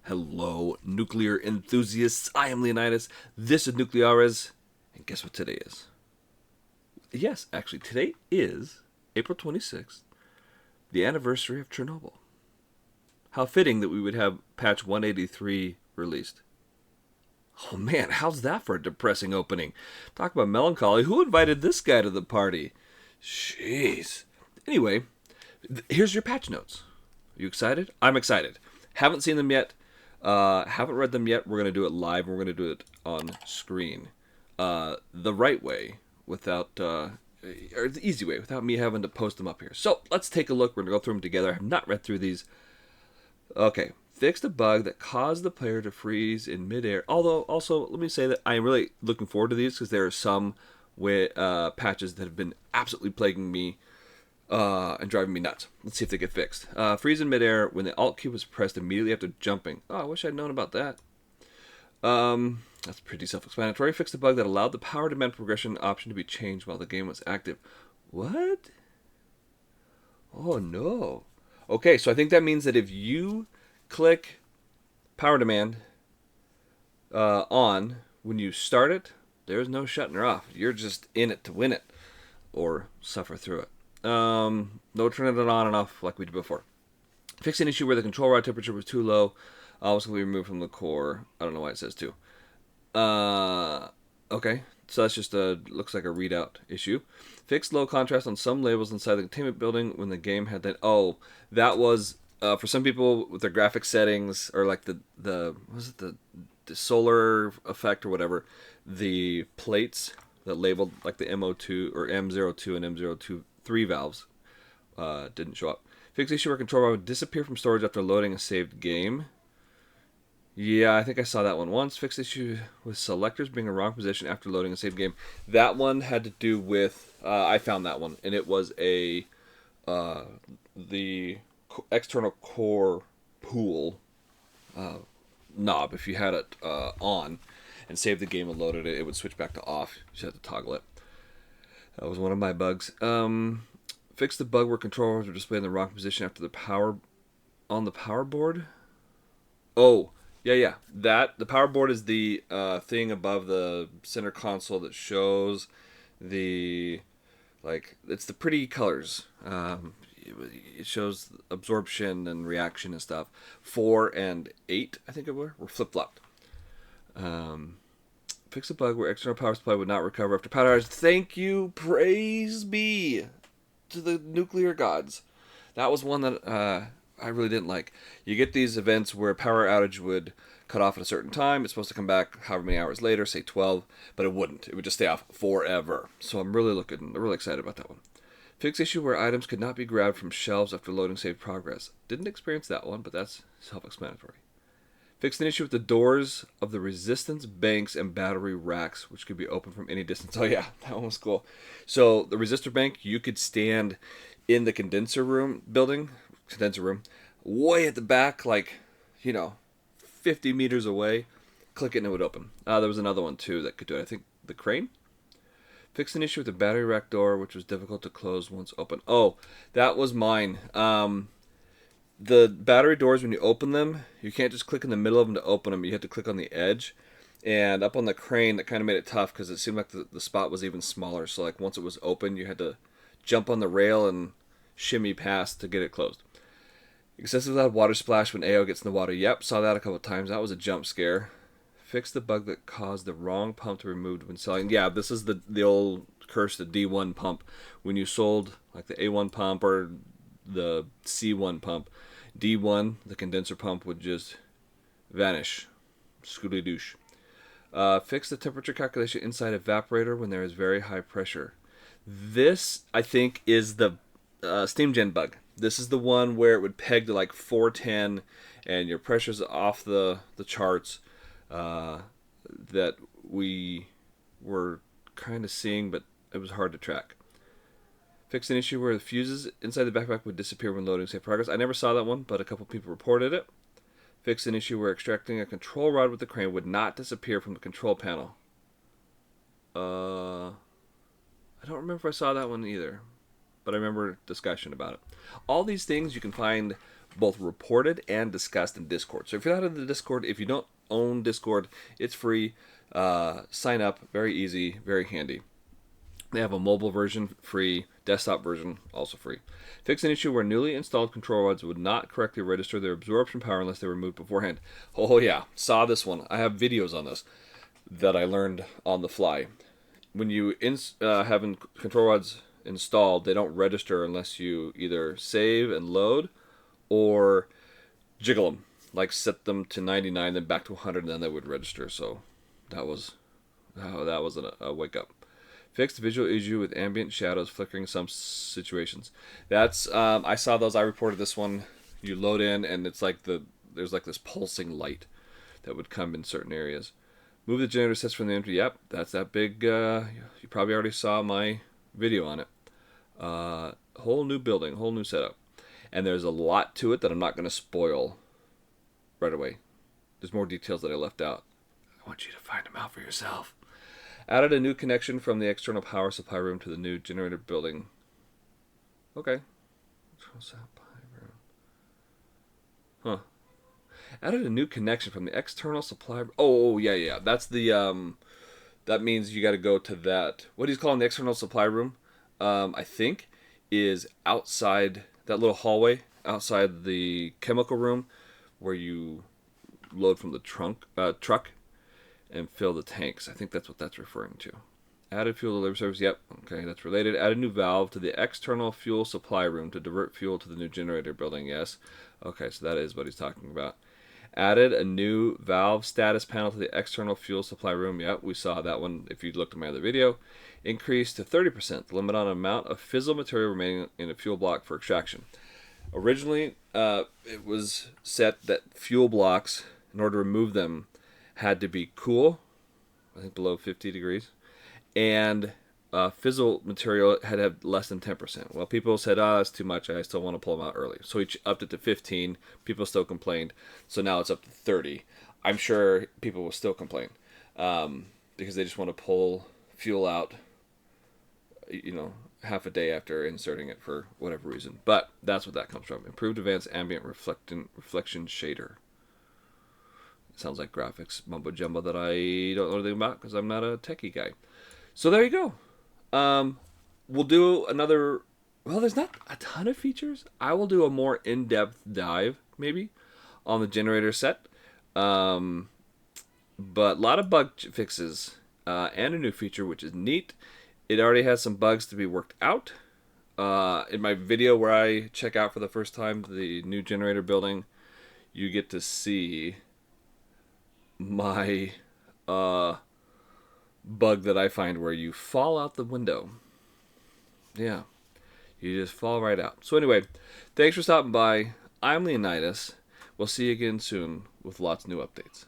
Hello, nuclear enthusiasts. I am Leonidas. This is Nucleares. And guess what today is? Yes, actually, today is April 26th, the anniversary of Chernobyl. How fitting that we would have patch 183 released. Oh man, how's that for a depressing opening? Talk about melancholy. Who invited this guy to the party? Jeez. Anyway, here's your patch notes. Are you excited? I'm excited. Haven't seen them yet. Haven't read them yet. We're going to do it live, and we're going to do it on screen. The right way, without, or the easy way, without me having to post them up here. So, let's take a look. We're going to go through them together. I have not read through these. Okay. Fixed a bug that caused the player to freeze in midair. Although, also, let me say that I am really looking forward to these, because there are some patches that have been absolutely plaguing me and driving me nuts. Let's see if they get fixed. Freeze in midair when the Alt key was pressed immediately after jumping. Oh, I wish I'd known about that. That's pretty self-explanatory. Fixed a bug that allowed the power demand progression option to be changed while the game was active. What? Oh, no. Okay, so I think that means that if you click power demand on when you start it, there's no shutting her off. You're just in it to win it or suffer through it. No turning it on and off like we did before. Fix an issue where the control rod temperature was too low. Was going to be removed from the core. I don't know why it says too. Okay, so that's just looks like a readout issue. Fixed low contrast on some labels inside the containment building when the game had that. Oh, that was for some people with their graphic settings, or like the was it the solar effect or whatever. The plates that labeled like the MO2 or M02 and M023 valves didn't show up. Fixed issue where control rod would disappear from storage after loading a saved game. Yeah, I think I saw that one once. Fixed issue with selectors being in wrong position after loading a saved game. That one had to do with I found that one, and it was the external core pool knob. If you had it on and saved the game and loaded it, it would switch back to off. You just had to toggle it. That was one of my bugs. Fix the bug where controllers were displayed in the wrong position after the power on the power board. Oh, yeah. The power board is the thing above the center console that shows the it's the pretty colors. It shows absorption and reaction and stuff. 4 and 8, I think it were flip flopped. Fix a bug where external power supply would not recover after power outage. Thank you, praise be to the nuclear gods. That was one that I really didn't like. You get these events where power outage would cut off at a certain time. It's supposed to come back however many hours later, say 12, but it wouldn't. It would just stay off forever. So I'm really excited about that one. Fix issue where items could not be grabbed from shelves after loading saved progress. Didn't experience that one, but that's self-explanatory. Fixed an issue with the doors of the resistance banks and battery racks, which could be opened from any distance. Oh yeah, that one was cool. So the resistor bank, you could stand in the condenser room, way at the back, 50 meters away. Click it and it would open. There was another one too that could do it. I think the crane. Fixed an issue with the battery rack door, which was difficult to close once open. Oh, that was mine. The battery doors, when you open them, you can't just click in the middle of them to open them. You have to click on the edge. And up on the crane, that kind of made it tough because it seemed like the spot was even smaller. So once it was open, you had to jump on the rail and shimmy past to get it closed. Excessive loud water splash when AO gets in the water. Yep, saw that a couple times. That was a jump scare. Fix the bug that caused the wrong pump to be removed when selling. Yeah, this is the old curse, the D1 pump. When you sold the A1 pump or the C1 pump, D1, the condenser pump, would just vanish. Scooty douche. Fix the temperature calculation inside evaporator when there is very high pressure. This, I think, is the steam gen bug. This is the one where it would peg to 410 and your pressure's off the charts that we were kind of seeing, but it was hard to track. Fix an issue where the fuses inside the backpack would disappear when loading save progress. I never saw that one, but a couple people reported it. Fix an issue where extracting a control rod with the crane would not disappear from the control panel. I don't remember if I saw that one either, but I remember discussion about it. All these things you can find both reported and discussed in Discord. So if you're not in the Discord, if you don't own Discord, it's free. Sign up, very easy, very handy. They have a mobile version, free, desktop version, also free. Fix an issue where newly installed control rods would not correctly register their absorption power unless they were removed beforehand. Oh yeah, saw this one. I have videos on this that I learned on the fly. When you have control rods installed, they don't register unless you either save and load or jiggle them, like set them to 99, then back to 100, and then they would register. So that was a wake up. Fixed visual issue with ambient shadows flickering some situations. That's I saw those. I reported this one. You load in, and it's like there's like this pulsing light that would come in certain areas. Move the generator sets from the empty. Yep, that's that big. You probably already saw my video on it. Whole new building, whole new setup, and there's a lot to it that I'm not going to spoil right away. There's more details that I left out. I want you to find them out for yourself. Added a new connection from the external power supply room to the new generator building. Okay. Huh. Added a new connection from the external supply. Oh, yeah. That's the that means you got to go to that. What he's calling the external supply room, I think, is outside that little hallway outside the chemical room, where you load from the truck and fill the tanks. I think that's what that's referring to. Added fuel delivery service. Yep. Okay, that's related. Added new valve to the external fuel supply room to divert fuel to the new generator building. Yes. Okay, so that is what he's talking about. Added a new valve status panel to the external fuel supply room. Yep, we saw that one if you looked at my other video. Increased to 30%, the limit on amount of fissile material remaining in a fuel block for extraction. Originally, it was set that fuel blocks, in order to remove them, had to be cool, I think below 50 degrees, and fissile material had to have less than 10%. Well, people said, that's too much, I still want to pull them out early. So he upped it to 15, people still complained, so now it's up to 30. I'm sure people will still complain, because they just want to pull fuel out, half a day after inserting it for whatever reason. But that's what that comes from. Improved advanced ambient reflection shader. Sounds like graphics mumbo jumbo that I don't know anything about because I'm not a techie guy. So there you go. We'll do another. Well, there's not a ton of features. I will do a more in-depth dive maybe on the generator set. But a lot of bug fixes and a new feature, which is neat. It already has some bugs to be worked out. In my video where I check out for the first time the new generator building, you get to see my bug that I find where you fall out the window. Yeah, you just fall right out. So anyway, thanks for stopping by. I'm Leonidas. We'll see you again soon with lots of new updates.